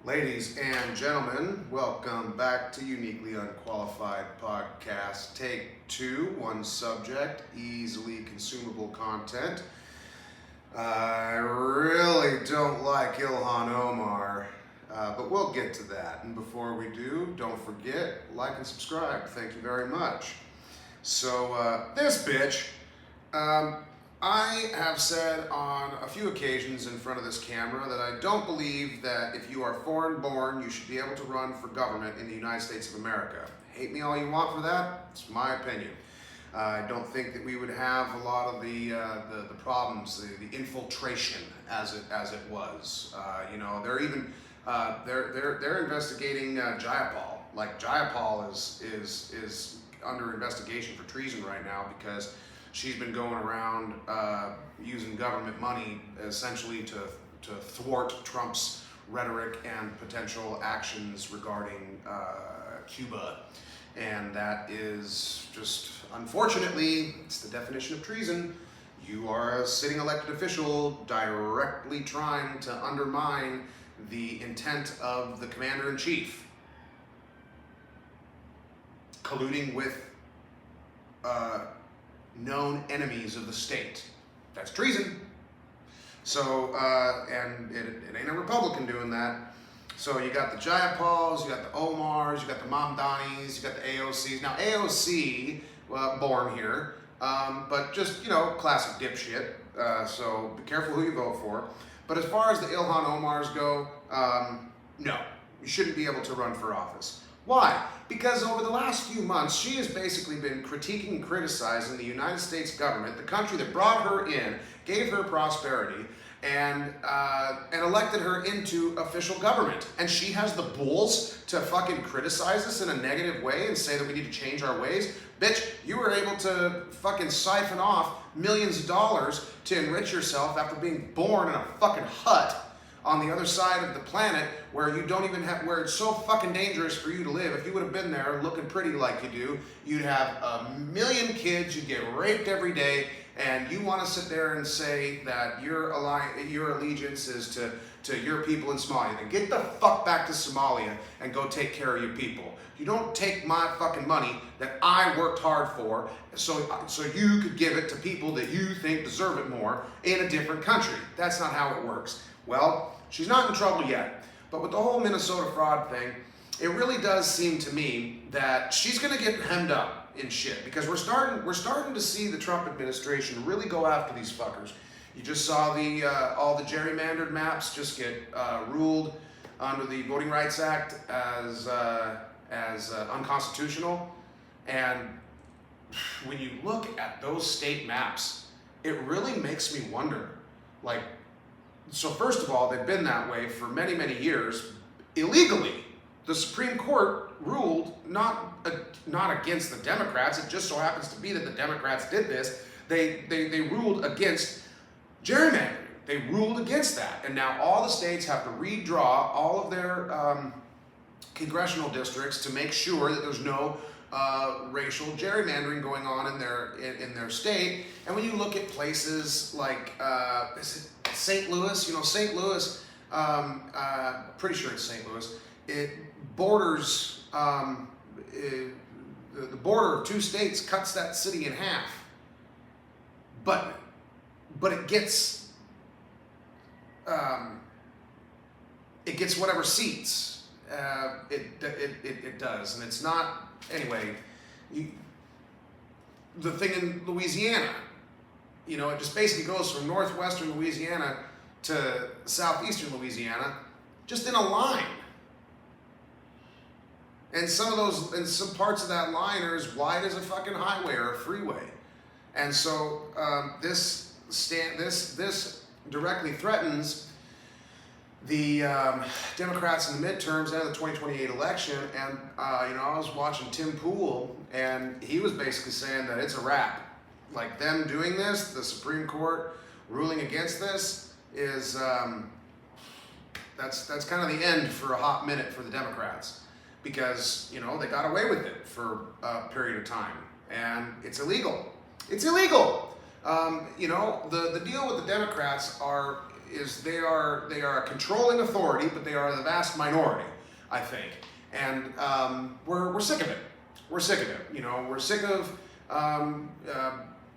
Ladies and gentlemen, welcome back to Uniquely Unqualified Podcast Take Two. One subject, easily consumable content. I really don't like Ilhan Omar, but we'll get to that. And before we do, don't forget, like and subscribe. Thank you very much. So, this bitch, I have said on a few occasions in front of this camera that I don't believe that if you are foreign born, you should be able to run for government in the United States of America. Hate me all you want for that. It's my opinion. I don't think that we would have a lot of the problems, the infiltration as it was. They're even they're investigating Jayapal. Like Jayapal is under investigation for treason right now because she's been going around using government money essentially to thwart Trump's rhetoric and potential actions regarding Cuba. And that is just, unfortunately, it's the definition of treason. You are a sitting elected official directly trying to undermine the intent of the commander-in-chief, colluding with known enemies of the state. That's treason. So, and it ain't a Republican doing that. So you got the Jayapals, you got the Omars, you got the Mamdanis, you got the AOCs. Now AOC, born here, but just, classic dipshit. So be careful who you vote for. But as far as the Ilhan Omars go, no, you shouldn't be able to run for office. Why? Because over the last few months, she has basically been critiquing and criticizing the United States government, the country that brought her in, gave her prosperity, and elected her into official government. And she has the balls to fucking criticize us in a negative way and say that we need to change our ways. Bitch, you were able to fucking siphon off millions of dollars to enrich yourself after being born in a fucking hut on the other side of the planet where you don't even have, where it's so fucking dangerous for you to live. If you would have been there looking pretty like you do, you'd have a million kids, you'd get raped every day, and you want to sit there and say that your allegiance is to your people in Somalia. Then get the fuck back to Somalia and go take care of your people. You don't take my fucking money that I worked hard for so you could give it to people that you think deserve it more in a different country. That's not how it works. Well, she's not in trouble yet, but with the whole Minnesota fraud thing, it really does seem to me that she's going to get hemmed up in shit because we're starting to see the Trump administration really go after these fuckers. You just saw all the gerrymandered maps just get ruled under the Voting Rights Act as unconstitutional, and when you look at those state maps, it really makes me wonder, like. So first of all, they've been that way for many, many years, illegally. The Supreme Court ruled not against the Democrats. It just so happens to be that the Democrats did this. They ruled against gerrymandering. They ruled against that. And now all the states have to redraw all of their congressional districts to make sure that there's no racial gerrymandering going on in their state. And when you look at places like St. Louis, St. Louis, pretty sure it's St. Louis, it borders, the border of two states cuts that city in half. But it gets whatever seats it does. And it's not, anyway, the thing in Louisiana, it just basically goes from northwestern Louisiana to southeastern Louisiana, just in a line. And some parts of that line are as wide as a fucking highway or a freeway. And so this directly threatens the Democrats in the midterms and the 2028 election. And I was watching Tim Pool, and he was basically saying that it's a wrap. Like them doing this, the Supreme Court ruling against this is that's kind of the end for a hot minute for the Democrats because they got away with it for a period of time and it's illegal. It's illegal. The deal with the Democrats are is they are a controlling authority, but they are the vast minority, I think. And we're sick of it. We're sick of it. You know, we're sick of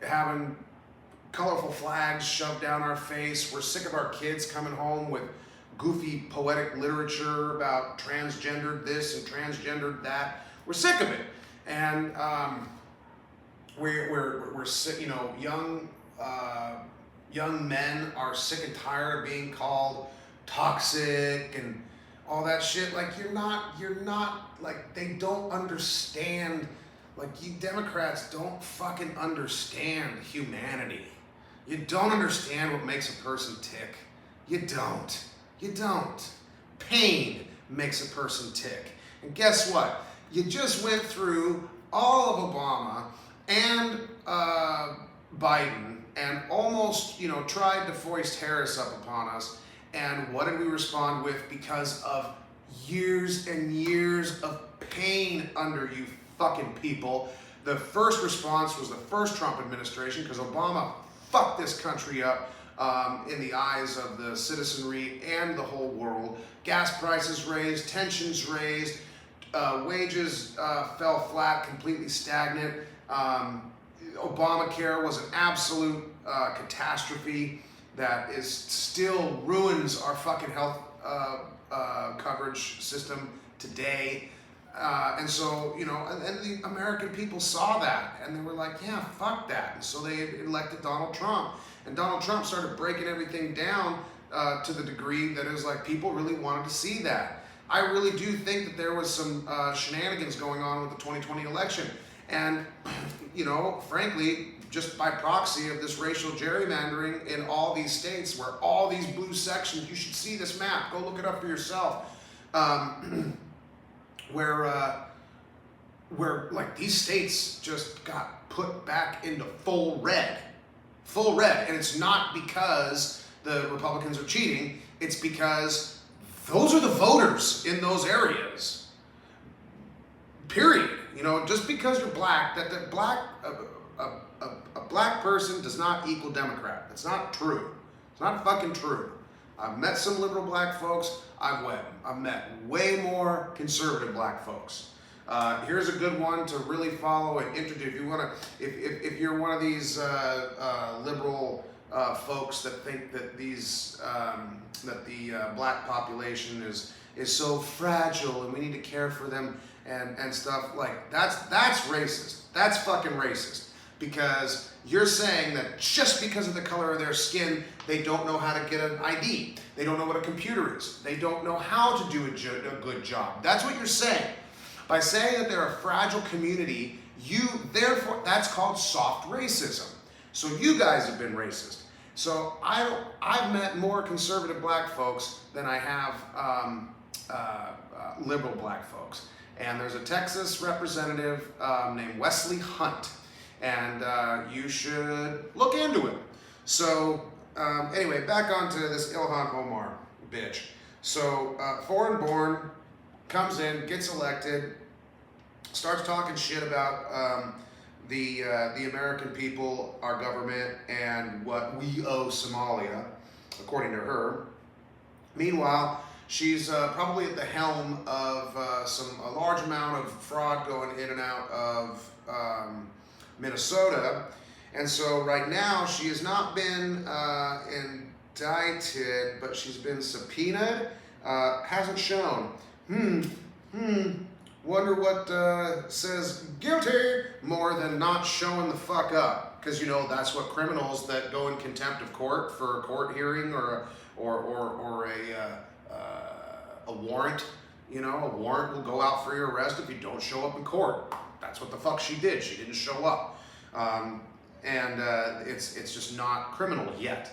having colorful flags shoved down our face. We're sick of our kids coming home with goofy poetic literature about transgendered this and transgendered that. We're sick of it. And we're sick, you know, young men are sick and tired of being called toxic and all that shit. Like, you're not, like, they don't understand, like, you Democrats don't fucking understand humanity. You don't understand what makes a person tick. You don't. Pain makes a person tick. And guess what? You just went through all of Obama and Biden and almost, you know, tried to foist Harris up upon us. And what did we respond with? Because of years and years of pain under you fucking people. The first response was the first Trump administration, because Obama fucked this country up in the eyes of the citizenry and the whole world. Gas prices raised, tensions raised, wages fell flat, completely stagnant. Obamacare was an absolute catastrophe that is still ruins our fucking health coverage system today. And so, you know, and the American people saw that and they were like, yeah, fuck that. And so they elected Donald Trump. And Donald Trump started breaking everything down to the degree that it was like people really wanted to see that. I really do think that there was some shenanigans going on with the 2020 election. And, you know, frankly, just by proxy of this racial gerrymandering in all these states where all these blue sections, you should see this map, go look it up for yourself, where like these states just got put back into full red. And it's not because the Republicans are cheating, it's because those are the voters in those areas. Period. You know, just because you're black, a black person does not equal Democrat. It's not true. It's not fucking true. I've met some liberal black folks. I've met way more conservative black folks. Here's a good one to really follow and introduce. If you want to, if you're one of these liberal folks that think that these that the black population is so fragile and we need to care for them and stuff, like that's racist. That's fucking racist, because you're saying that just because of the color of their skin, they don't know how to get an ID. They don't know what a computer is. They don't know how to do a good job. That's what you're saying. By saying that they're a fragile community, therefore, that's called soft racism. So you guys have been racist. So I've met more conservative black folks than I have liberal black folks. And there's a Texas representative named Wesley Hunt, and you should look into it. So anyway, back onto this Ilhan Omar bitch. So foreign born, comes in, gets elected, starts talking shit about the American people, our government, and what we owe Somalia, according to her. Meanwhile, she's probably at the helm of a large amount of fraud going in and out of Minnesota. And so right now she has not been indicted, but she's been subpoenaed, hasn't shown. Wonder what says guilty more than not showing the fuck up. Because, you know, that's what criminals that go in contempt of court for a court hearing or a warrant, you know, a warrant will go out for your arrest if you don't show up in court. That's what the fuck she did. She didn't show up. It's just not criminal yet.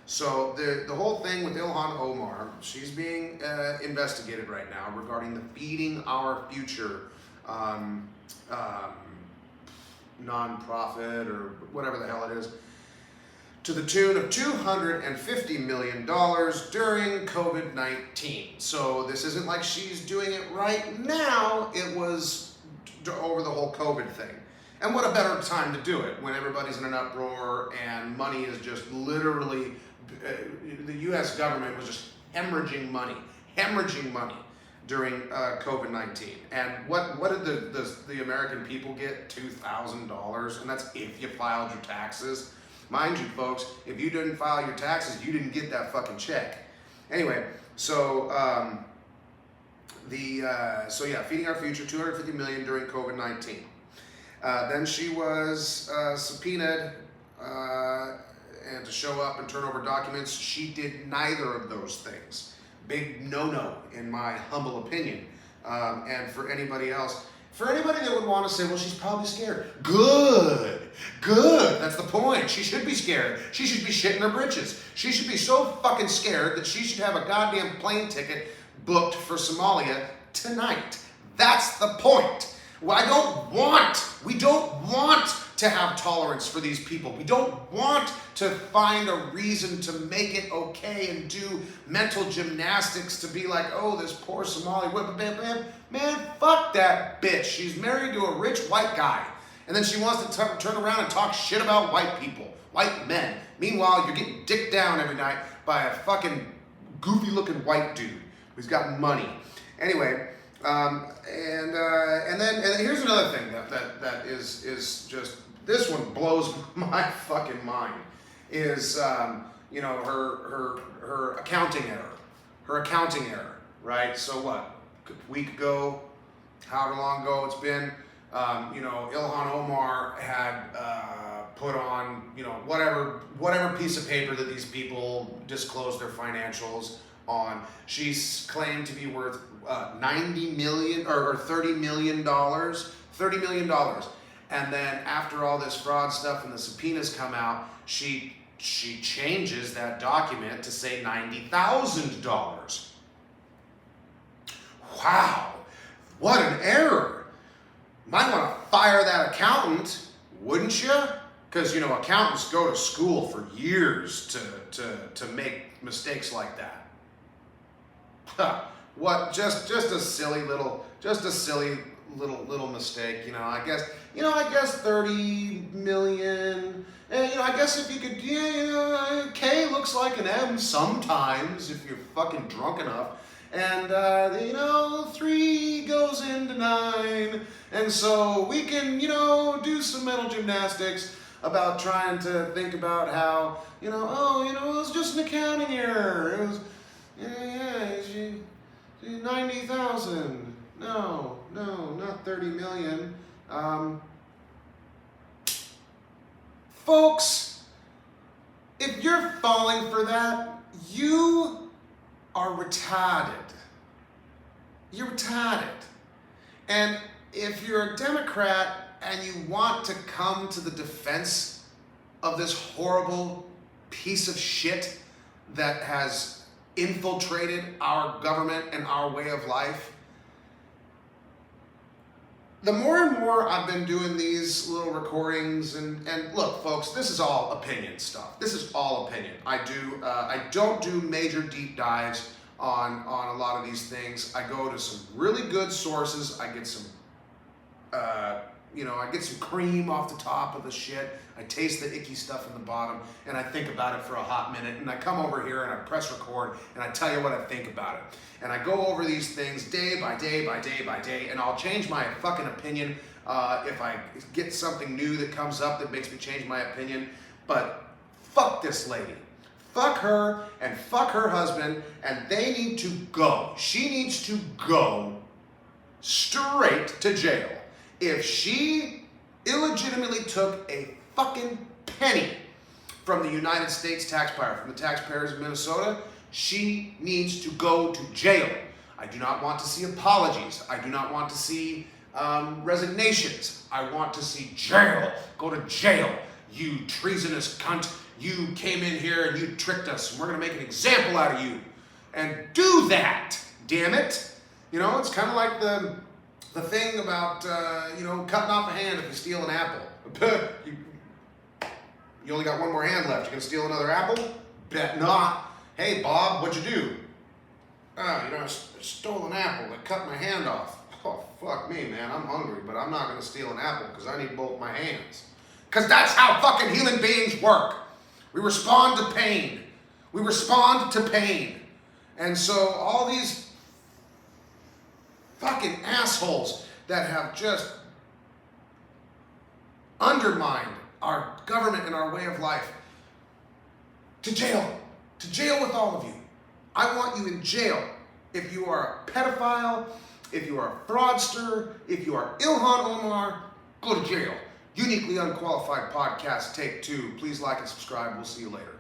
So the whole thing with Ilhan Omar, she's being investigated right now regarding the Feeding Our Future nonprofit or whatever the hell it is, to the tune of $250 million during COVID-19. So this isn't like she's doing it right now. It was over the whole COVID thing. And what a better time to do it when everybody's in an uproar and money is just literally the U.S. government was just hemorrhaging money during COVID-19. And what did the American people get? $2,000, and that's if you filed your taxes. Mind you, folks, if you didn't file your taxes, you didn't get that fucking check. Anyway, so feeding our future, $250 million during COVID-19. Then she was subpoenaed and to show up and turn over documents. She did neither of those things. Big no-no, in my humble opinion. And for anybody else, for anybody that would want to say, well, she's probably scared. Good. That's the point. She should be scared. She should be shitting her britches. She should be so fucking scared that she should have a goddamn plane ticket booked for Somalia tonight. That's the point. Well, we don't want to have tolerance for these people. We don't want to find a reason to make it okay and do mental gymnastics to be like, oh, this poor Somali woman. Man, fuck that bitch. She's married to a rich white guy. And then she wants to turn around and talk shit about white people, white men. Meanwhile, you're getting dicked down every night by a fucking goofy looking white dude who's got money. Anyway, and then here's another thing that is just, this one blows my fucking mind, is her accounting error, right? So what, a week ago, however long ago it's been, Ilhan Omar had put on, whatever piece of paper that these people disclose their financials on. She's claimed to be worth $90 million or $30 million. $30 million. And then after all this fraud stuff and the subpoenas come out, she changes that document to say $90,000. Wow, what an error. Might want to fire that accountant, wouldn't you? Because, accountants go to school for years to make mistakes like that. Huh. What? Just a silly little mistake. I guess 30 million. And I guess if you could, K looks like an M sometimes if you're fucking drunk enough. And 3 goes into 9, and so we can do some mental gymnastics about trying to think about how it was just an accounting error. It was 90,000. No, not 30 million. Folks, if you're falling for that, you are retarded. You're retarded. And if you're a Democrat and you want to come to the defense of this horrible piece of shit that has infiltrated our government and our way of life, the more and more I've been doing these little recordings, and look, folks, this is all opinion stuff. This is all opinion. I don't do major deep dives on a lot of these things. I go to some really good sources. I get some, I get some cream off the top of the shit. I taste the icky stuff in the bottom, and I think about it for a hot minute, and I come over here and I press record, and I tell you what I think about it. And I go over these things day by day by day by day, and I'll change my fucking opinion if I get something new that comes up that makes me change my opinion. But fuck this lady. Fuck her and fuck her husband, and they need to go. She needs to go straight to jail. If she illegitimately took a fucking penny from the United States taxpayer, from the taxpayers of Minnesota, she needs to go to jail. I do not want to see apologies. I do not want to see resignations. I want to see jail. Go to jail, you treasonous cunt. You came in here and you tricked us, and we're going to make an example out of you. And do that, damn it. It's kind of like the thing about, cutting off a hand if you steal an apple. You only got one more hand left. You going to steal another apple? Bet not. Hey, Bob, what'd you do? I stole an apple that cut my hand off. Oh, fuck me, man. I'm hungry, but I'm not going to steal an apple because I need both my hands. Because that's how fucking human beings work. We respond to pain. We respond to pain. And so all these fucking assholes that have just undermined our government and our way of life, to jail with all of you. I want you in jail. If you are a pedophile, if you are a fraudster, if you are Ilhan Omar, go to jail. Uniquely Unqualified Podcast Take Two. Please like and subscribe. We'll see you later.